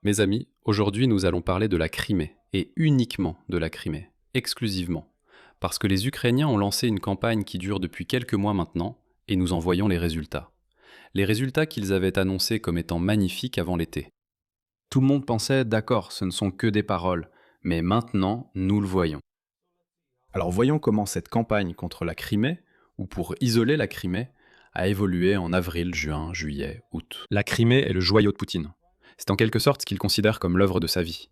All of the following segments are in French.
Mes amis, aujourd'hui nous allons parler de la Crimée, et uniquement de la Crimée, exclusivement, parce que les Ukrainiens ont lancé une campagne qui dure depuis quelques mois maintenant, et nous en voyons les résultats. Les résultats qu'ils avaient annoncés comme étant magnifiques avant l'été. Tout le monde pensait, d'accord, ce ne sont que des paroles, mais maintenant, nous le voyons. Alors voyons comment cette campagne contre la Crimée, ou pour isoler la Crimée, a évolué en avril, juin, juillet, août. La Crimée est le joyau de Poutine. C'est en quelque sorte ce qu'il considère comme l'œuvre de sa vie.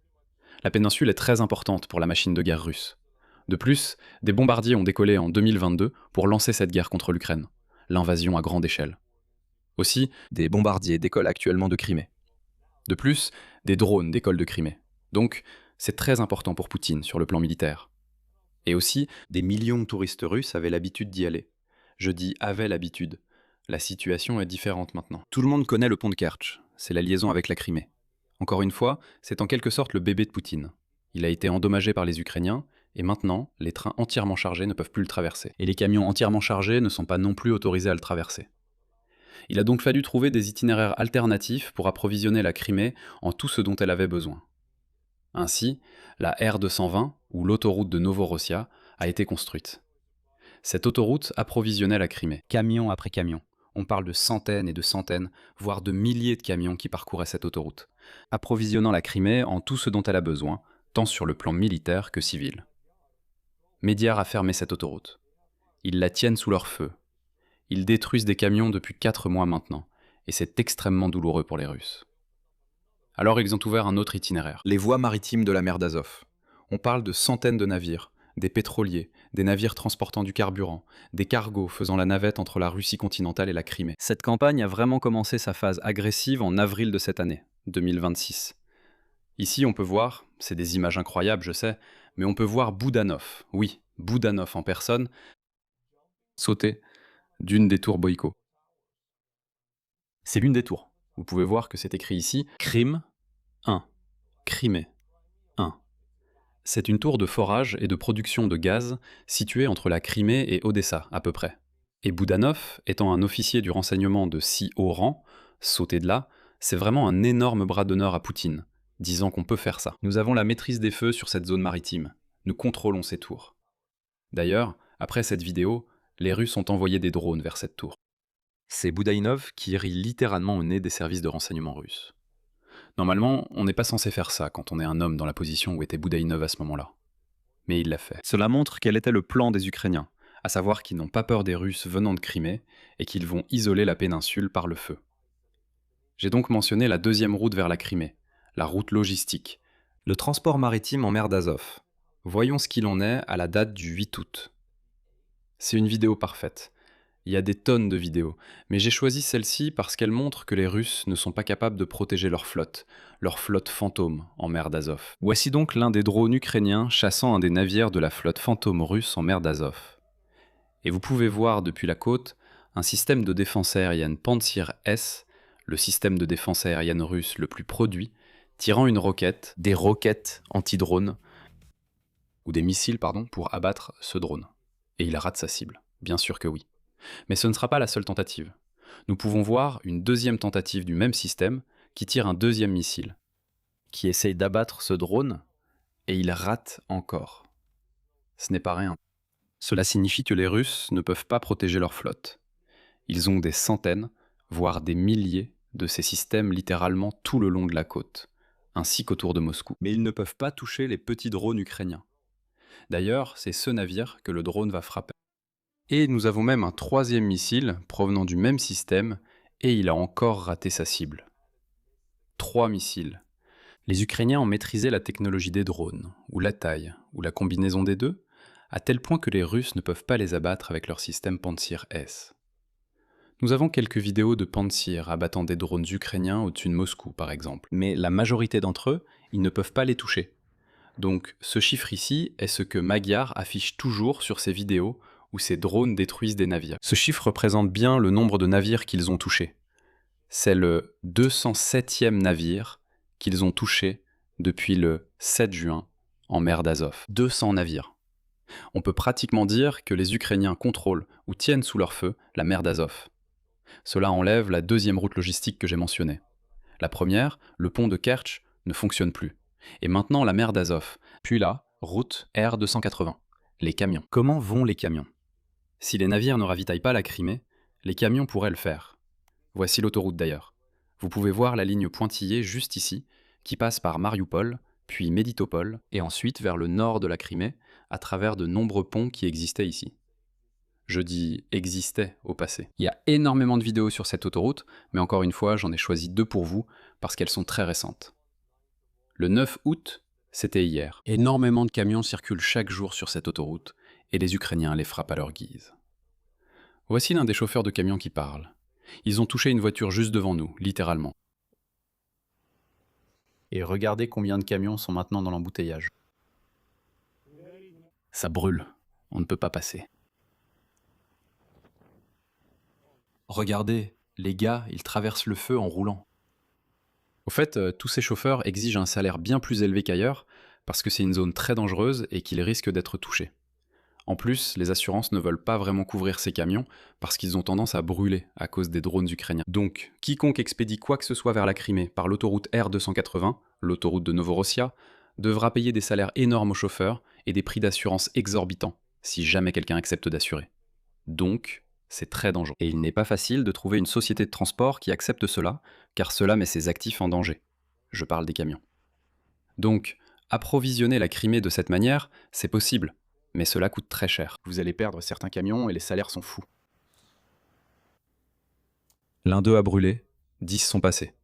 La péninsule est très importante pour la machine de guerre russe. De plus, des bombardiers ont décollé en 2022 pour lancer cette guerre contre l'Ukraine, l'invasion à grande échelle. Aussi, des bombardiers décollent actuellement de Crimée. De plus, des drones décollent de Crimée. Donc, c'est très important pour Poutine sur le plan militaire. Et aussi, des millions de touristes russes avaient l'habitude d'y aller. Je dis avaient l'habitude. La situation est différente maintenant. Tout le monde connaît le pont de Kertch, c'est la liaison avec la Crimée. Encore une fois, c'est en quelque sorte le bébé de Poutine. Il a été endommagé par les Ukrainiens, et maintenant, les trains entièrement chargés ne peuvent plus le traverser. Et les camions entièrement chargés ne sont pas non plus autorisés à le traverser. Il a donc fallu trouver des itinéraires alternatifs pour approvisionner la Crimée en tout ce dont elle avait besoin. Ainsi, la R220, ou l'autoroute de Novorossia, a été construite. Cette autoroute approvisionnait la Crimée, camion après camion. On parle de centaines et de centaines, voire de milliers de camions qui parcouraient cette autoroute, approvisionnant la Crimée en tout ce dont elle a besoin, tant sur le plan militaire que civil. Médiar a fermé cette autoroute. Ils la tiennent sous leur feu. Ils détruisent des camions depuis 4 mois maintenant, et c'est extrêmement douloureux pour les Russes. Alors ils ont ouvert un autre itinéraire, les voies maritimes de la mer d'Azov. On parle de centaines de navires, des pétroliers, des navires transportant du carburant, des cargos faisant la navette entre la Russie continentale et la Crimée. Cette campagne a vraiment commencé sa phase agressive en avril de cette année, 2026. Ici on peut voir, c'est des images incroyables je sais, mais on peut voir Boudanov, oui, Boudanov en personne, sauter d'une des tours Boïko. C'est l'une des tours. Vous pouvez voir que c'est écrit ici Crim 1, Crimée 1. C'est une tour de forage et de production de gaz située entre la Crimée et Odessa, à peu près. Et Boudanov, étant un officier du renseignement de si haut rang, sauter de là, c'est vraiment un énorme bras d'honneur à Poutine, disant qu'on peut faire ça. Nous avons la maîtrise des feux sur cette zone maritime. Nous contrôlons ces tours. D'ailleurs, après cette vidéo, les Russes ont envoyé des drones vers cette tour. C'est Boudaïnov qui rit littéralement au nez des services de renseignement russes. Normalement, on n'est pas censé faire ça quand on est un homme dans la position où était Boudaïnov à ce moment-là. Mais il l'a fait. Cela montre quel était le plan des Ukrainiens, à savoir qu'ils n'ont pas peur des Russes venant de Crimée et qu'ils vont isoler la péninsule par le feu. J'ai donc mentionné la deuxième route vers la Crimée, la route logistique, le transport maritime en mer d'Azov. Voyons ce qu'il en est à la date du 8 août. C'est une vidéo parfaite. Il y a des tonnes de vidéos, mais j'ai choisi celle-ci parce qu'elle montre que les Russes ne sont pas capables de protéger leur flotte fantôme en mer d'Azov. Voici donc l'un des drones ukrainiens chassant un des navires de la flotte fantôme russe en mer d'Azov. Et vous pouvez voir depuis la côte un système de défense aérienne Pantsir S, le système de défense aérienne russe le plus produit, tirant une roquette, des roquettes anti-drones, ou des missiles, pour abattre ce drone. Et il rate sa cible, bien sûr que oui. Mais ce ne sera pas la seule tentative. Nous pouvons voir une deuxième tentative du même système qui tire un deuxième missile, qui essaye d'abattre ce drone, et il rate encore. Ce n'est pas rien. Cela signifie que les Russes ne peuvent pas protéger leur flotte. Ils ont des centaines, voire des milliers de ces systèmes littéralement tout le long de la côte, ainsi qu'autour de Moscou. Mais ils ne peuvent pas toucher les petits drones ukrainiens. D'ailleurs, c'est ce navire que le drone va frapper. Et nous avons même un troisième missile provenant du même système, et il a encore raté sa cible. 3 missiles. Les Ukrainiens ont maîtrisé la technologie des drones, ou la taille, ou la combinaison des deux, à tel point que les Russes ne peuvent pas les abattre avec leur système Pantsir S. Nous avons quelques vidéos de Pantsir abattant des drones ukrainiens au-dessus de Moscou, par exemple, mais la majorité d'entre eux, ils ne peuvent pas les toucher. Donc ce chiffre ici est ce que Magyar affiche toujours sur ses vidéos où ces drones détruisent des navires. Ce chiffre représente bien le nombre de navires qu'ils ont touchés. C'est le 207e navire qu'ils ont touché depuis le 7 juin en mer d'Azov. 200 navires. On peut pratiquement dire que les Ukrainiens contrôlent ou tiennent sous leur feu la mer d'Azov. Cela enlève la deuxième route logistique que j'ai mentionnée. La première, le pont de Kertch, ne fonctionne plus. Et maintenant la mer d'Azov. Puis là, route R280. Les camions. Comment vont les camions? Si les navires ne ravitaillent pas la Crimée, les camions pourraient le faire. Voici l'autoroute d'ailleurs. Vous pouvez voir la ligne pointillée juste ici, qui passe par Marioupol, puis Méditopol, et ensuite vers le nord de la Crimée, à travers de nombreux ponts qui existaient ici. Je dis existaient au passé. Il y a énormément de vidéos sur cette autoroute, mais encore une fois, j'en ai choisi 2 pour vous, parce qu'elles sont très récentes. Le 9 août, c'était hier. Énormément de camions circulent chaque jour sur cette autoroute, et les Ukrainiens les frappent à leur guise. Voici l'un des chauffeurs de camions qui parle. Ils ont touché une voiture juste devant nous, littéralement. Et regardez combien de camions sont maintenant dans l'embouteillage. Ça brûle, on ne peut pas passer. Regardez, les gars, ils traversent le feu en roulant. Au fait, tous ces chauffeurs exigent un salaire bien plus élevé qu'ailleurs, parce que c'est une zone très dangereuse et qu'ils risquent d'être touchés. En plus, les assurances ne veulent pas vraiment couvrir ces camions parce qu'ils ont tendance à brûler à cause des drones ukrainiens. Donc, quiconque expédie quoi que ce soit vers la Crimée par l'autoroute R280, l'autoroute de Novorossia, devra payer des salaires énormes aux chauffeurs et des prix d'assurance exorbitants, si jamais quelqu'un accepte d'assurer. Donc, c'est très dangereux. Et il n'est pas facile de trouver une société de transport qui accepte cela, car cela met ses actifs en danger. Je parle des camions. Donc, approvisionner la Crimée de cette manière, c'est possible, mais cela coûte très cher. Vous allez perdre certains camions et les salaires sont fous. L'un d'eux a brûlé, 10 sont passés.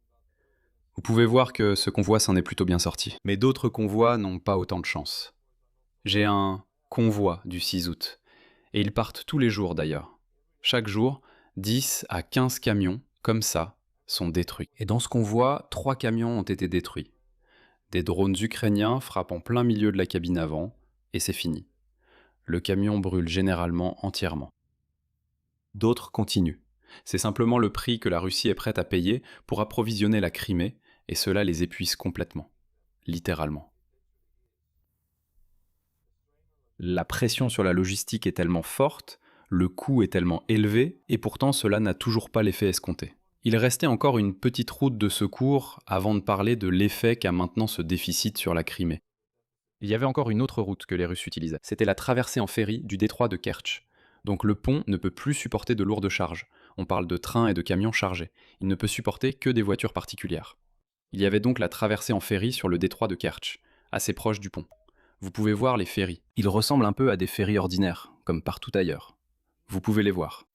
Vous pouvez voir que ce convoi s'en est plutôt bien sorti. Mais d'autres convois n'ont pas autant de chance. J'ai un convoi du 6 août, et ils partent tous les jours d'ailleurs. Chaque jour, 10 à 15 camions, comme ça, sont détruits. Et dans ce convoi, 3 camions ont été détruits. Des drones ukrainiens frappent en plein milieu de la cabine avant, et c'est fini. Le camion brûle généralement entièrement. D'autres continuent. C'est simplement le prix que la Russie est prête à payer pour approvisionner la Crimée, et cela les épuise complètement. Littéralement. La pression sur la logistique est tellement forte, le coût est tellement élevé, et pourtant cela n'a toujours pas l'effet escompté. Il restait encore une petite route de secours avant de parler de l'effet qu'a maintenant ce déficit sur la Crimée. Il y avait encore une autre route que les Russes utilisaient. C'était la traversée en ferry du détroit de Kertch. Donc le pont ne peut plus supporter de lourdes charges. On parle de trains et de camions chargés. Il ne peut supporter que des voitures particulières. Il y avait donc la traversée en ferry sur le détroit de Kertch, assez proche du pont. Vous pouvez voir les ferries. Ils ressemblent un peu à des ferries ordinaires, comme partout ailleurs. Vous pouvez les voir.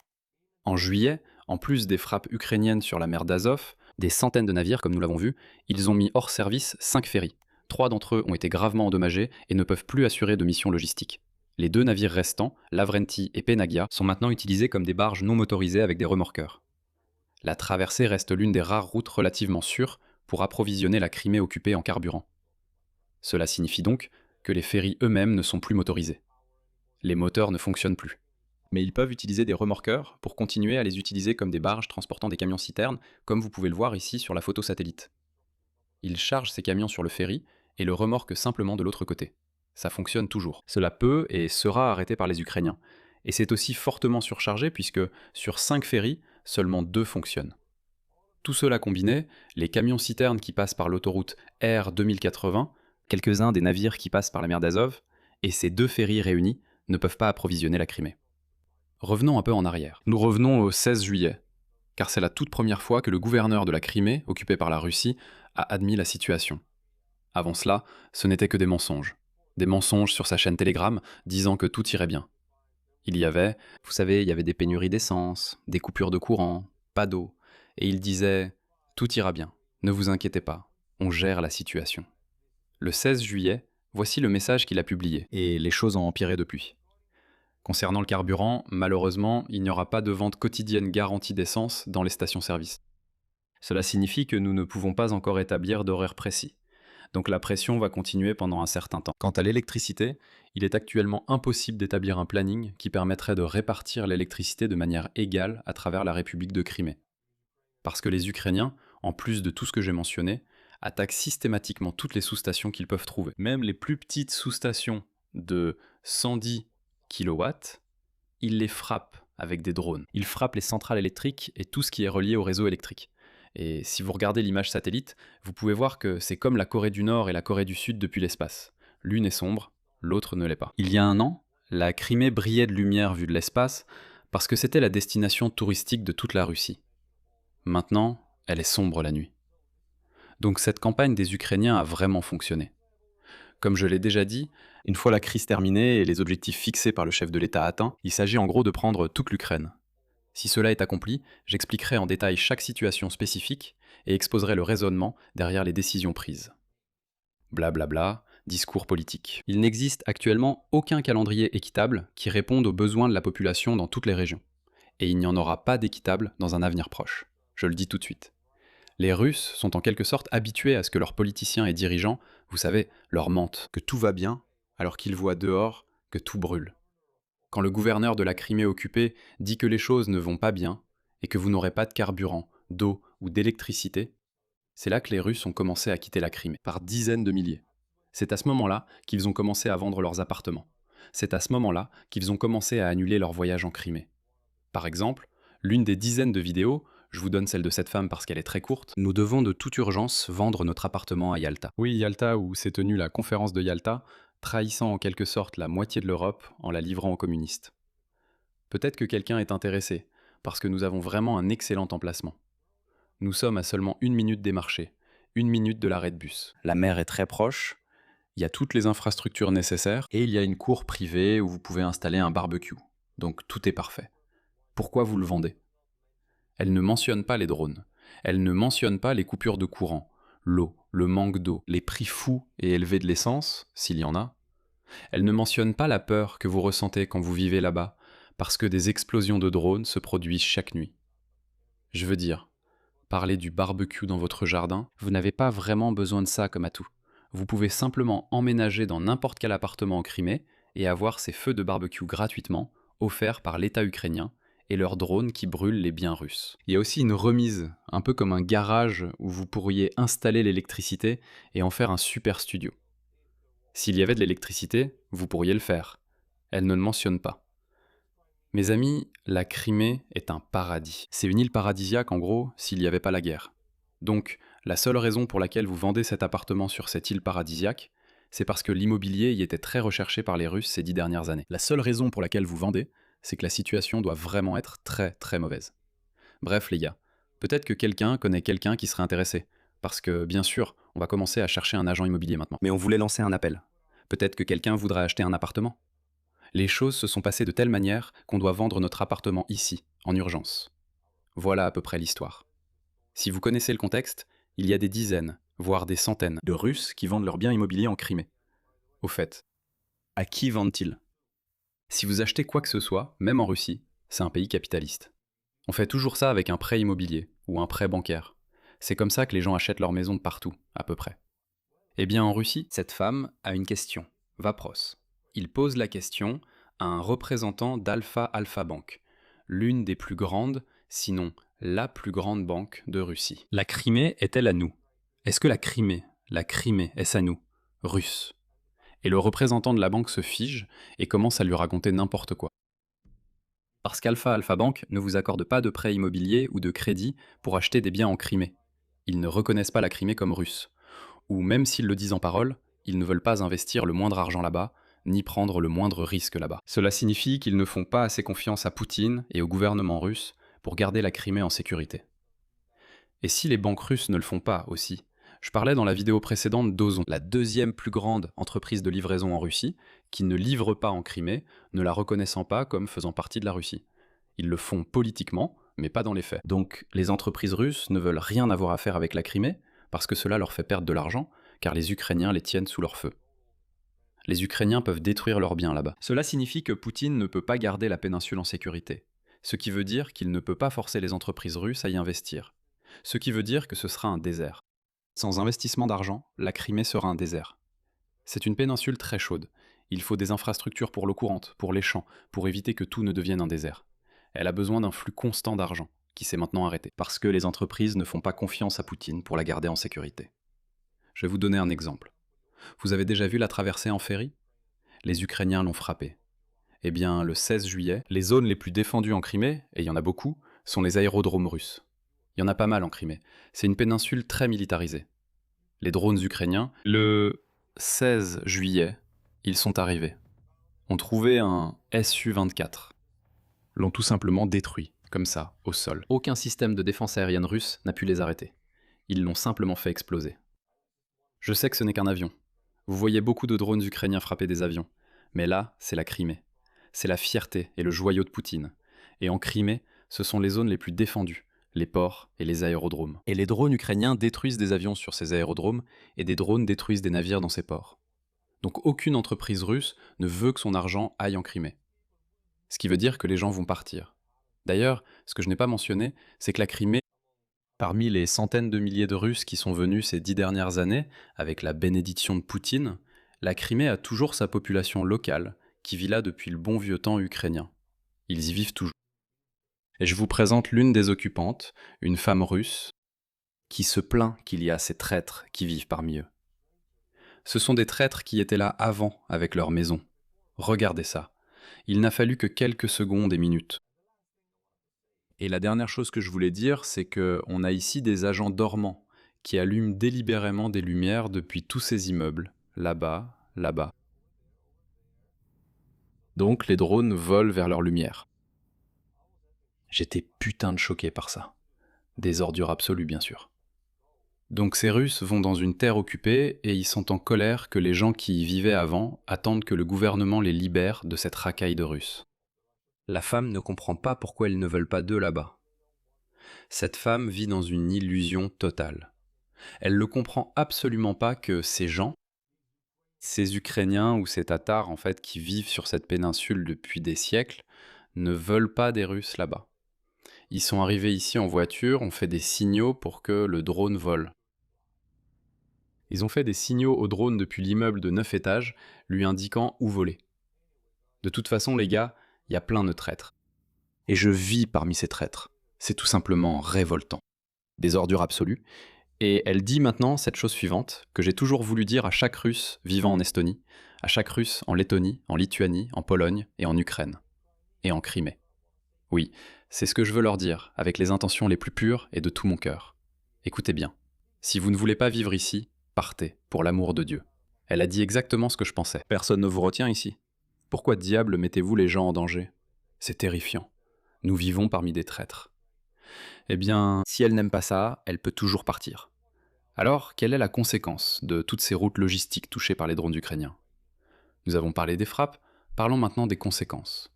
En juillet, en plus des frappes ukrainiennes sur la mer d'Azov, des centaines de navires, comme nous l'avons vu, ils ont mis hors service 5 ferries. 3 d'entre eux ont été gravement endommagés et ne peuvent plus assurer de missions logistiques. Les 2 navires restants, Lavrenti et Penagia, sont maintenant utilisés comme des barges non motorisées avec des remorqueurs. La traversée reste l'une des rares routes relativement sûres pour approvisionner la Crimée occupée en carburant. Cela signifie donc que les ferries eux-mêmes ne sont plus motorisés. Les moteurs ne fonctionnent plus. Mais ils peuvent utiliser des remorqueurs pour continuer à les utiliser comme des barges transportant des camions-citernes, comme vous pouvez le voir ici sur la photo satellite. Ils chargent ces camions sur le ferry et le remorquent simplement de l'autre côté. Ça fonctionne toujours. Cela peut et sera arrêté par les Ukrainiens. Et c'est aussi fortement surchargé puisque sur 5 ferries, seulement 2 fonctionnent. Tout cela combiné, les camions-citernes qui passent par l'autoroute R2080, quelques-uns des navires qui passent par la mer d'Azov, et ces 2 ferries réunies ne peuvent pas approvisionner la Crimée. Revenons un peu en arrière. Nous revenons au 16 juillet, car c'est la toute première fois que le gouverneur de la Crimée, occupé par la Russie, a admis la situation. Avant cela, ce n'était que des mensonges. Des mensonges sur sa chaîne Telegram disant que tout irait bien. Il y avait, vous savez, il y avait des pénuries d'essence, des coupures de courant, pas d'eau, et il disait « Tout ira bien, ne vous inquiétez pas, on gère la situation ». Le 16 juillet, voici le message qu'il a publié, et les choses ont empiré depuis. Concernant le carburant, malheureusement, il n'y aura pas de vente quotidienne garantie d'essence dans les stations-service. Cela signifie que nous ne pouvons pas encore établir d'horaire précis. Donc la pression va continuer pendant un certain temps. Quant à l'électricité, il est actuellement impossible d'établir un planning qui permettrait de répartir l'électricité de manière égale à travers la République de Crimée. Parce que les Ukrainiens, en plus de tout ce que j'ai mentionné, attaquent systématiquement toutes les sous-stations qu'ils peuvent trouver. Même les plus petites sous-stations de 110 kW, ils les frappent avec des drones. Ils frappent les centrales électriques et tout ce qui est relié au réseau électrique. Et si vous regardez l'image satellite, vous pouvez voir que c'est comme la Corée du Nord et la Corée du Sud depuis l'espace. L'une est sombre, l'autre ne l'est pas. Il y a un an, la Crimée brillait de lumière vue de l'espace parce que c'était la destination touristique de toute la Russie. Maintenant, elle est sombre la nuit. Donc cette campagne des Ukrainiens a vraiment fonctionné. Comme je l'ai déjà dit, une fois la crise terminée et les objectifs fixés par le chef de l'État atteints, il s'agit en gros de prendre toute l'Ukraine. Si cela est accompli, j'expliquerai en détail chaque situation spécifique et exposerai le raisonnement derrière les décisions prises. Blablabla, discours politique. Il n'existe actuellement aucun calendrier équitable qui réponde aux besoins de la population dans toutes les régions. Et il n'y en aura pas d'équitable dans un avenir proche. Je le dis tout de suite. Les Russes sont en quelque sorte habitués à ce que leurs politiciens et dirigeants, vous savez, leur mentent, que tout va bien, alors qu'ils voient dehors que tout brûle. Quand le gouverneur de la Crimée occupée dit que les choses ne vont pas bien, et que vous n'aurez pas de carburant, d'eau ou d'électricité, c'est là que les Russes ont commencé à quitter la Crimée, par dizaines de milliers. C'est à ce moment-là qu'ils ont commencé à vendre leurs appartements. C'est à ce moment-là qu'ils ont commencé à annuler leurs voyages en Crimée. Par exemple, l'une des dizaines de vidéos, je vous donne celle de cette femme parce qu'elle est très courte, nous devons de toute urgence vendre notre appartement à Yalta. Oui, Yalta, où s'est tenue la conférence de Yalta, trahissant en quelque sorte la moitié de l'Europe en la livrant aux communistes. Peut-être que quelqu'un est intéressé, parce que nous avons vraiment un excellent emplacement. Nous sommes à seulement 1 minute des marchés, 1 minute de l'arrêt de bus. La mer est très proche, il y a toutes les infrastructures nécessaires, et il y a une cour privée où vous pouvez installer un barbecue. Donc tout est parfait. Pourquoi vous le vendez ? Elle ne mentionne pas les drones. Elle ne mentionne pas les coupures de courant, l'eau, le manque d'eau, les prix fous et élevés de l'essence, s'il y en a. Elle ne mentionne pas la peur que vous ressentez quand vous vivez là-bas, parce que des explosions de drones se produisent chaque nuit. Je veux dire, parler du barbecue dans votre jardin, vous n'avez pas vraiment besoin de ça comme atout. Vous pouvez simplement emménager dans n'importe quel appartement en Crimée et avoir ces feux de barbecue gratuitement, offerts par l'État ukrainien, et leurs drones qui brûlent les biens russes. Il y a aussi une remise, un peu comme un garage où vous pourriez installer l'électricité et en faire un super studio. S'il y avait de l'électricité, vous pourriez le faire. Elle ne le mentionne pas. Mes amis, la Crimée est un paradis. C'est une île paradisiaque en gros, s'il n'y avait pas la guerre. Donc, la seule raison pour laquelle vous vendez cet appartement sur cette île paradisiaque, c'est parce que l'immobilier y était très recherché par les Russes ces 10 dernières années. La seule raison pour laquelle vous vendez, c'est que la situation doit vraiment être très très mauvaise. Bref les gars, peut-être que quelqu'un connaît quelqu'un qui serait intéressé, parce que bien sûr, on va commencer à chercher un agent immobilier maintenant. Mais on voulait lancer un appel. Peut-être que quelqu'un voudrait acheter un appartement. Les choses se sont passées de telle manière qu'on doit vendre notre appartement ici, en urgence. Voilà à peu près l'histoire. Si vous connaissez le contexte, il y a des dizaines, voire des centaines, de Russes qui vendent leurs biens immobiliers en Crimée. Au fait, à qui vendent-ils ? Si vous achetez quoi que ce soit, même en Russie, c'est un pays capitaliste. On fait toujours ça avec un prêt immobilier ou un prêt bancaire. C'est comme ça que les gens achètent leur maison de partout, à peu près. Eh bien en Russie, cette femme a une question. Vapros. Il pose la question à un représentant d'Alpha Alpha Bank, l'une des plus grandes, sinon la plus grande banque de Russie. La Crimée est-elle à nous ? Est-ce que la Crimée, est-ce à nous, Russes ? Et le représentant de la banque se fige et commence à lui raconter n'importe quoi. Parce qu'Alpha Alpha Bank ne vous accorde pas de prêt immobilier ou de crédit pour acheter des biens en Crimée. Ils ne reconnaissent pas la Crimée comme russe. Ou même s'ils le disent en parole, ils ne veulent pas investir le moindre argent là-bas, ni prendre le moindre risque là-bas. Cela signifie qu'ils ne font pas assez confiance à Poutine et au gouvernement russe pour garder la Crimée en sécurité. Et si les banques russes ne le font pas aussi ? Je parlais dans la vidéo précédente d'Ozon, la deuxième plus grande entreprise de livraison en Russie, qui ne livre pas en Crimée, ne la reconnaissant pas comme faisant partie de la Russie. Ils le font politiquement, mais pas dans les faits. Donc les entreprises russes ne veulent rien avoir à faire avec la Crimée, parce que cela leur fait perdre de l'argent, car les Ukrainiens les tiennent sous leur feu. Les Ukrainiens peuvent détruire leurs biens là-bas. Cela signifie que Poutine ne peut pas garder la péninsule en sécurité, ce qui veut dire qu'il ne peut pas forcer les entreprises russes à y investir, ce qui veut dire que ce sera un désert. Sans investissement d'argent, la Crimée sera un désert. C'est une péninsule très chaude. Il faut des infrastructures pour l'eau courante, pour les champs, pour éviter que tout ne devienne un désert. Elle a besoin d'un flux constant d'argent, qui s'est maintenant arrêté, parce que les entreprises ne font pas confiance à Poutine pour la garder en sécurité. Je vais vous donner un exemple. Vous avez déjà vu la traversée en ferry ? Les Ukrainiens l'ont frappée. Eh bien, le 16 juillet, les zones les plus défendues en Crimée, et il y en a beaucoup, sont les aérodromes russes. Il y en a pas mal en Crimée. C'est une péninsule très militarisée. Les drones ukrainiens, le 16 juillet, ils sont arrivés. Ont trouvé un Su-24. L'ont tout simplement détruit, comme ça, au sol. Aucun système de défense aérienne russe n'a pu les arrêter. Ils l'ont simplement fait exploser. Je sais que ce n'est qu'un avion. Vous voyez beaucoup de drones ukrainiens frapper des avions. Mais là, c'est la Crimée. C'est la fierté et le joyau de Poutine. Et en Crimée, ce sont les zones les plus défendues, les ports et les aérodromes. Et les drones ukrainiens détruisent des avions sur ces aérodromes et des drones détruisent des navires dans ces ports. Donc aucune entreprise russe ne veut que son argent aille en Crimée. Ce qui veut dire que les gens vont partir. D'ailleurs, ce que je n'ai pas mentionné, c'est que la Crimée, parmi les centaines de milliers de Russes qui sont venus ces 10 dernières années, avec la bénédiction de Poutine, la Crimée a toujours sa population locale, qui vit là depuis le bon vieux temps ukrainien. Ils y vivent toujours. Et je vous présente l'une des occupantes, une femme russe, qui se plaint qu'il y a ces traîtres qui vivent parmi eux. Ce sont des traîtres qui étaient là avant avec leur maison. Regardez ça. Il n'a fallu que quelques secondes et minutes. Et la dernière chose que je voulais dire, c'est qu'on a ici des agents dormants qui allument délibérément des lumières depuis tous ces immeubles, là-bas, là-bas. Donc les drones volent vers leur lumière. J'étais putain de choqué par ça. Des ordures absolues, bien sûr. Donc ces Russes vont dans une terre occupée et ils sont en colère que les gens qui y vivaient avant attendent que le gouvernement les libère de cette racaille de Russes. La femme ne comprend pas pourquoi ils ne veulent pas d'eux là-bas. Cette femme vit dans une illusion totale. Elle ne comprend absolument pas que ces gens, ces Ukrainiens ou ces Tatars en fait qui vivent sur cette péninsule depuis des siècles, ne veulent pas des Russes là-bas. Ils sont arrivés ici en voiture, on fait des signaux pour que le drone vole. Ils ont fait des signaux au drone depuis l'immeuble de 9 étages, lui indiquant où voler. De toute façon, les gars, il y a plein de traîtres. Et je vis parmi ces traîtres. C'est tout simplement révoltant. Des ordures absolues. Et elle dit maintenant cette chose suivante, que j'ai toujours voulu dire à chaque Russe vivant en Estonie, à chaque Russe en Lettonie, en Lituanie, en Pologne et en Ukraine. Et en Crimée. Oui, c'est ce que je veux leur dire, avec les intentions les plus pures et de tout mon cœur. Écoutez bien. Si vous ne voulez pas vivre ici, partez, pour l'amour de Dieu. Elle a dit exactement ce que je pensais. Personne ne vous retient ici. Pourquoi diable mettez-vous les gens en danger? C'est terrifiant. Nous vivons parmi des traîtres. Eh bien, si elle n'aime pas ça, elle peut toujours partir. Alors, quelle est la conséquence de toutes ces routes logistiques touchées par les drones ukrainiens? Nous avons parlé des frappes, parlons maintenant des conséquences.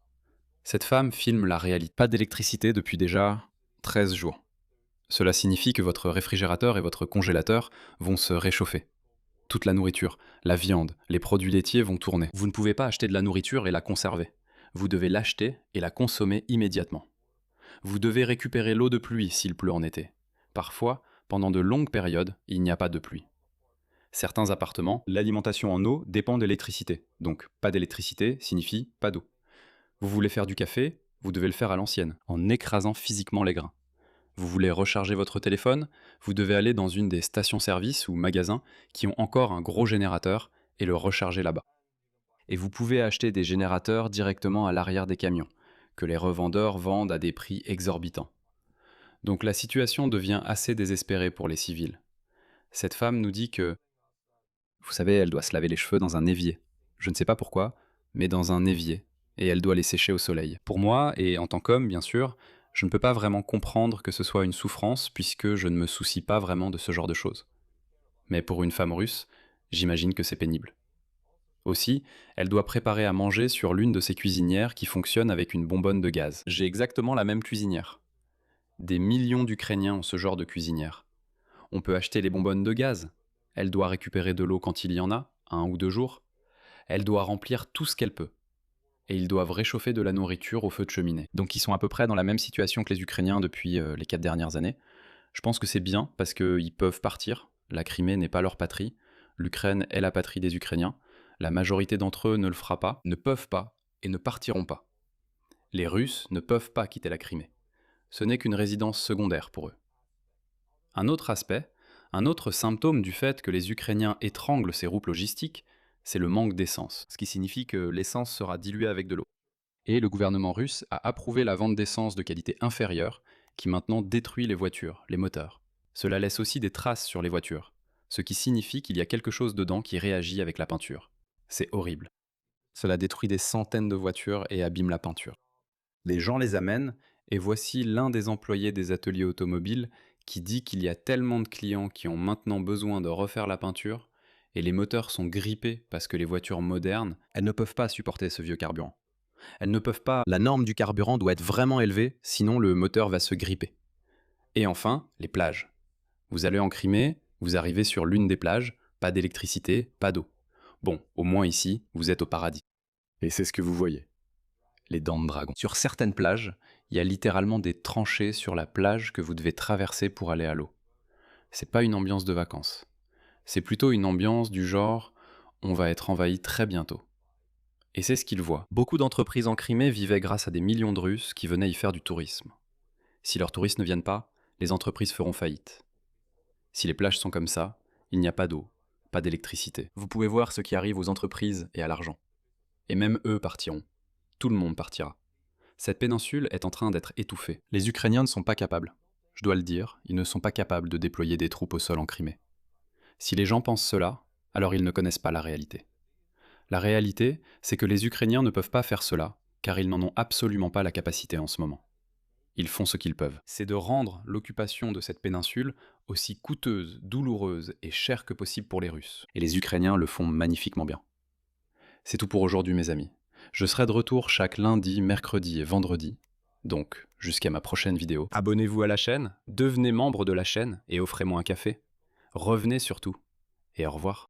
Cette femme filme la réalité. Pas d'électricité depuis déjà 13 jours. Cela signifie que votre réfrigérateur et votre congélateur vont se réchauffer. Toute la nourriture, la viande, les produits laitiers vont tourner. Vous ne pouvez pas acheter de la nourriture et la conserver. Vous devez l'acheter et la consommer immédiatement. Vous devez récupérer l'eau de pluie s'il pleut en été. Parfois, pendant de longues périodes, il n'y a pas de pluie. Certains appartements, l'alimentation en eau dépend de l'électricité. Donc, pas d'électricité signifie pas d'eau. Vous voulez faire du café, vous devez le faire à l'ancienne, en écrasant physiquement les grains. Vous voulez recharger votre téléphone, vous devez aller dans une des stations-service ou magasins qui ont encore un gros générateur et le recharger là-bas. Et vous pouvez acheter des générateurs directement à l'arrière des camions, que les revendeurs vendent à des prix exorbitants. Donc la situation devient assez désespérée pour les civils. Cette femme nous dit que, vous savez, elle doit se laver les cheveux dans un évier. Je ne sais pas pourquoi, mais dans un évier. Et elle doit les sécher au soleil. Pour moi, et en tant qu'homme bien sûr, je ne peux pas vraiment comprendre que ce soit une souffrance puisque je ne me soucie pas vraiment de ce genre de choses. Mais pour une femme russe, j'imagine que c'est pénible. Aussi, elle doit préparer à manger sur l'une de ces cuisinières qui fonctionne avec une bonbonne de gaz. J'ai exactement la même cuisinière. Des millions d'Ukrainiens ont ce genre de cuisinière. On peut acheter les bonbonnes de gaz. Elle doit récupérer de l'eau quand il y en a, 1 ou 2 jours. Elle doit remplir tout ce qu'elle peut. Et ils doivent réchauffer de la nourriture au feu de cheminée. Donc ils sont à peu près dans la même situation que les Ukrainiens depuis les 4 dernières années. Je pense que c'est bien parce qu'ils peuvent partir. La Crimée n'est pas leur patrie. L'Ukraine est la patrie des Ukrainiens. La majorité d'entre eux ne le fera pas, ne peuvent pas et ne partiront pas. Les Russes ne peuvent pas quitter la Crimée. Ce n'est qu'une résidence secondaire pour eux. Un autre aspect, un autre symptôme du fait que les Ukrainiens étranglent ces routes logistiques, c'est le manque d'essence, ce qui signifie que l'essence sera diluée avec de l'eau. Et le gouvernement russe a approuvé la vente d'essence de qualité inférieure qui maintenant détruit les voitures, les moteurs. Cela laisse aussi des traces sur les voitures, ce qui signifie qu'il y a quelque chose dedans qui réagit avec la peinture. C'est horrible. Cela détruit des centaines de voitures et abîme la peinture. Les gens les amènent, et voici l'un des employés des ateliers automobiles qui dit qu'il y a tellement de clients qui ont maintenant besoin de refaire la peinture, et les moteurs sont grippés parce que les voitures modernes, elles ne peuvent pas supporter ce vieux carburant. Elles ne peuvent pas, la norme du carburant doit être vraiment élevée, sinon le moteur va se gripper. Et enfin, les plages. Vous allez en Crimée, vous arrivez sur l'une des plages, pas d'électricité, pas d'eau. Bon, au moins ici, vous êtes au paradis. Et c'est ce que vous voyez. Les dents de dragon. Sur certaines plages, il y a littéralement des tranchées sur la plage que vous devez traverser pour aller à l'eau. C'est pas une ambiance de vacances. C'est plutôt une ambiance du genre « on va être envahi très bientôt ». Et c'est ce qu'ils voient. Beaucoup d'entreprises en Crimée vivaient grâce à des millions de Russes qui venaient y faire du tourisme. Si leurs touristes ne viennent pas, les entreprises feront faillite. Si les plages sont comme ça, il n'y a pas d'eau, pas d'électricité. Vous pouvez voir ce qui arrive aux entreprises et à l'argent. Et même eux partiront. Tout le monde partira. Cette péninsule est en train d'être étouffée. Les Ukrainiens ne sont pas capables. Je dois le dire, ils ne sont pas capables de déployer des troupes au sol en Crimée. Si les gens pensent cela, alors ils ne connaissent pas la réalité. La réalité, c'est que les Ukrainiens ne peuvent pas faire cela, car ils n'en ont absolument pas la capacité en ce moment. Ils font ce qu'ils peuvent. C'est de rendre l'occupation de cette péninsule aussi coûteuse, douloureuse et chère que possible pour les Russes. Et les Ukrainiens le font magnifiquement bien. C'est tout pour aujourd'hui, mes amis. Je serai de retour chaque lundi, mercredi et vendredi. Donc, jusqu'à ma prochaine vidéo. Abonnez-vous à la chaîne, devenez membre de la chaîne et offrez-moi un café. Revenez surtout. Et au revoir.